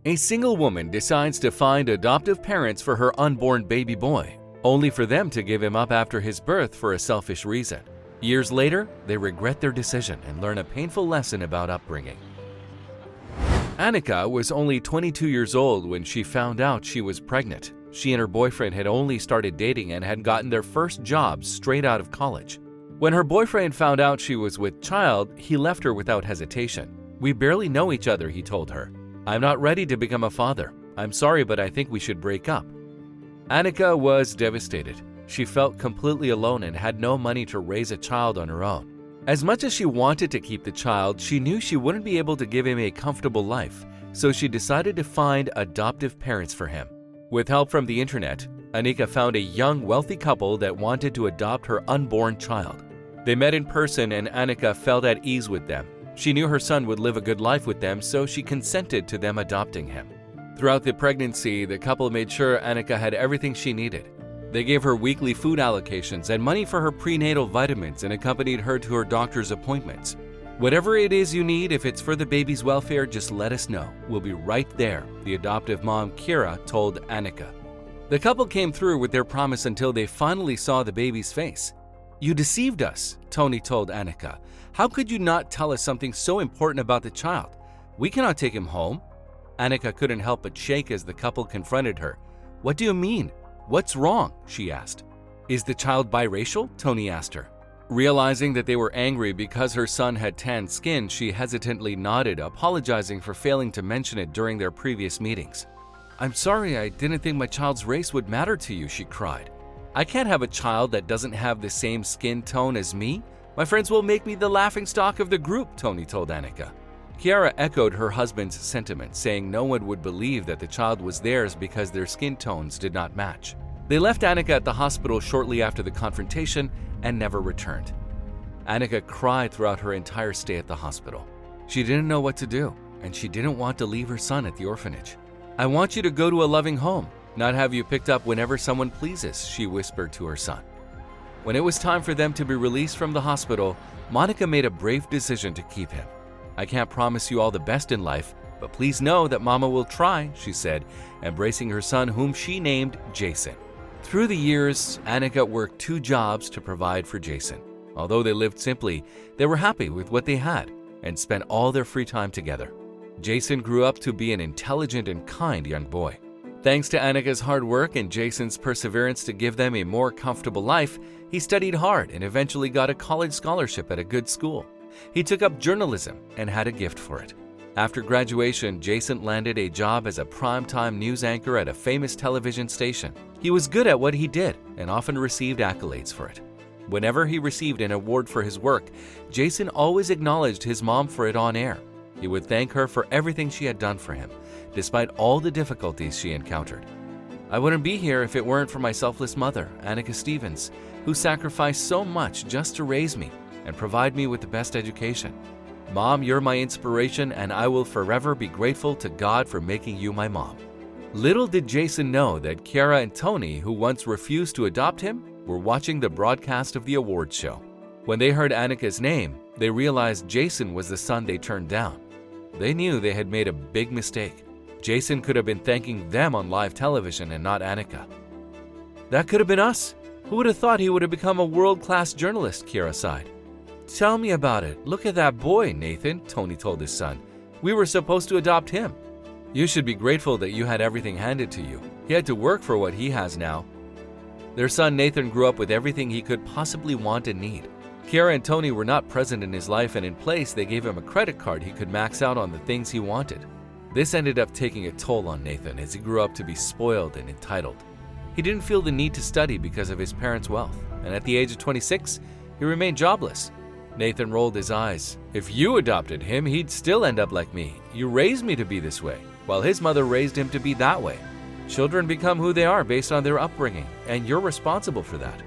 A single woman decides to find adoptive parents for her unborn baby boy, only for them to give him up after his birth for a selfish reason. Years later, they regret their decision and learn a painful lesson about upbringing. Annika was only 22 years old when she found out she was pregnant. She and her boyfriend had only started dating and had gotten their first jobs straight out of college. When her boyfriend found out she was with child, he left her without hesitation. "We barely know each other," he told her. "I'm not ready to become a father. I'm sorry, but I think we should break up." Annika was devastated. She felt completely alone and had no money to raise a child on her own. As much as she wanted to keep the child, she knew she wouldn't be able to give him a comfortable life, so she decided to find adoptive parents for him. With help from the internet, Annika found a young, wealthy couple that wanted to adopt her unborn child. They met in person and Annika felt at ease with them. She knew her son would live a good life with them, so she consented to them adopting him. Throughout the pregnancy, the couple made sure Annika had everything she needed. They gave her weekly food allocations and money for her prenatal vitamins and accompanied her to her doctor's appointments. "Whatever it is you need, if it's for the baby's welfare, just let us know. We'll be right there," the adoptive mom, Kira, told Annika. The couple came through with their promise until they finally saw the baby's face. "You deceived us," Tony told Annika. "How could you not tell us something so important about the child? We cannot take him home." Annika couldn't help but shake as the couple confronted her. "What do you mean? What's wrong?" she asked. "Is the child biracial?" Tony asked her. Realizing that they were angry because her son had tanned skin, she hesitantly nodded, apologizing for failing to mention it during their previous meetings. "I'm sorry, I didn't think my child's race would matter to you," she cried. "I can't have a child that doesn't have the same skin tone as me. My friends will make me the laughingstock of the group," Tony told Annika. Kiara echoed her husband's sentiment, saying no one would believe that the child was theirs because their skin tones did not match. They left Annika at the hospital shortly after the confrontation and never returned. Annika cried throughout her entire stay at the hospital. She didn't know what to do, and she didn't want to leave her son at the orphanage. "I want you to go to a loving home, not have you picked up whenever someone pleases," she whispered to her son. When it was time for them to be released from the hospital, Monica made a brave decision to keep him. "I can't promise you all the best in life, but please know that Mama will try," she said, embracing her son, whom she named Jason. Through the years, Annika worked 2 jobs to provide for Jason. Although they lived simply, they were happy with what they had and spent all their free time together. Jason grew up to be an intelligent and kind young boy. Thanks to Annika's hard work and Jason's perseverance to give them a more comfortable life, he studied hard and eventually got a college scholarship at a good school. He took up journalism and had a gift for it. After graduation, Jason landed a job as a primetime news anchor at a famous television station. He was good at what he did and often received accolades for it. Whenever he received an award for his work, Jason always acknowledged his mom for it on air. He would thank her for everything she had done for him, despite all the difficulties she encountered. "I wouldn't be here if it weren't for my selfless mother, Annika Stevens, who sacrificed so much just to raise me and provide me with the best education. Mom, you're my inspiration, and I will forever be grateful to God for making you my mom." Little did Jason know that Kiara and Tony, who once refused to adopt him, were watching the broadcast of the awards show. When they heard Annika's name, they realized Jason was the son they turned down. They knew they had made a big mistake. Jason could have been thanking them on live television and not Annika. "That could have been us. Who would have thought he would have become a world-class journalist?" Kiara sighed. "Tell me about it. Look at that boy, Nathan," Tony told his son. "We were supposed to adopt him. You should be grateful that you had everything handed to you. He had to work for what he has now." Their son Nathan grew up with everything he could possibly want and need. Kiara and Tony were not present in his life, and in place they gave him a credit card he could max out on the things he wanted. This ended up taking a toll on Nathan as he grew up to be spoiled and entitled. He didn't feel the need to study because of his parents' wealth, and at the age of 26, he remained jobless. Nathan rolled his eyes. "If you adopted him, he'd still end up like me. You raised me to be this way, while his mother raised him to be that way. Children become who they are based on their upbringing, and you're responsible for that."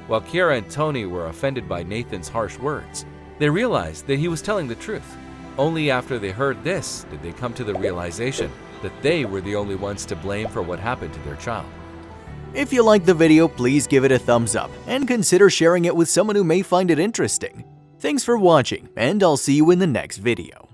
While Kiara and Tony were offended by Nathan's harsh words, they realized that he was telling the truth. Only after they heard this did they come to the realization that they were the only ones to blame for what happened to their child. If you liked the video, please give it a thumbs up and consider sharing it with someone who may find it interesting. Thanks for watching, and I'll see you in the next video.